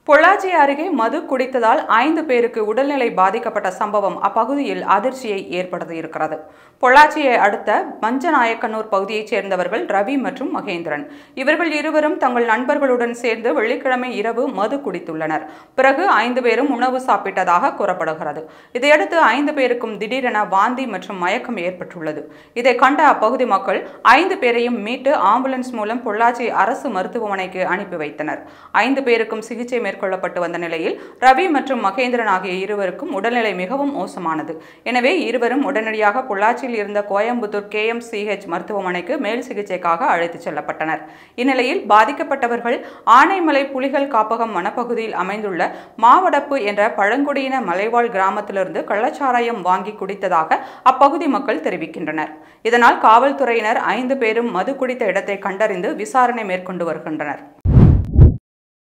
பொள்ளாச்சி அருகே மது குடித்ததால் 5 பேருக்கு உடல்நிலை பாதிக்கப்பட்ட சம்பவம் அப்பகுதியில் அதிர்ச்சியை ஏற்படுத்தியிருக்கிறது. பொள்ளாச்சியை அடுத்த மஞ்சநாயக்கனூர் பகுதியைச் சேர்ந்தவர்கள் ரவி மற்றும் மகேந்திரன். இவர்கள் இருவரும் தங்கள் நண்பர்களுடன் சேர்ந்து வெள்ளிக்கிழமை இரவு மது குடித்துள்ளனர். பிறகு 5 பேரும் உணவு சாப்பிட்டதாக கூறப்படுகிறது. இதையடுத்து 5 பேருக்கும் திடீரென வாந்தி மற்றும் மயக்கம் ஏற்பட்டுள்ளது. இதை கண்ட அப்பகுதி மக்கள் 5 பேரையும் மீட்டு ஆம்புலன்ஸ் மூலம் பொள்ளாச்சி அரசு மருத்துவமனைக்கு அனுப்பி வைத்தனர். 5 பேருக்கும் சிகிச்சை மேற்கொள்ளப்பட்டு வந்த நிலையில் ரவி மற்றும் மகேந்திரன் ஆகிய இருவருக்கும் உடல்நிலை மிகவும் மோசமானது. எனவே இருவரும் உடனடியாக பொள்ளாச்சியில் இருந்த கோயம்புத்தூர் KMCH மருத்துவமனைக்கு மேல் சிகிச்சைக்காக அழைத்துச் செல்லப்பட்டனர். இந்நிலையில் பாதிக்கப்பட்டவர்கள் ஆனைமலை புலிகள் காப்பகம் வனப்பகுதியில் அமைந்துள்ள மாவடப்பு என்ற பழங்குடியின மலைவாழ் கிராமத்திலிருந்து கள்ளச்சாராயம் வாங்கி குடித்ததாக அப்பகுதி மக்கள் தெரிவிக்கின்றனர். இதனால் காவல்துறையினர் 5 பேரும் மது குடித்த இடத்தை கண்டறிந்து விசாரணை மேற்கொண்டு வருகின்றனர்.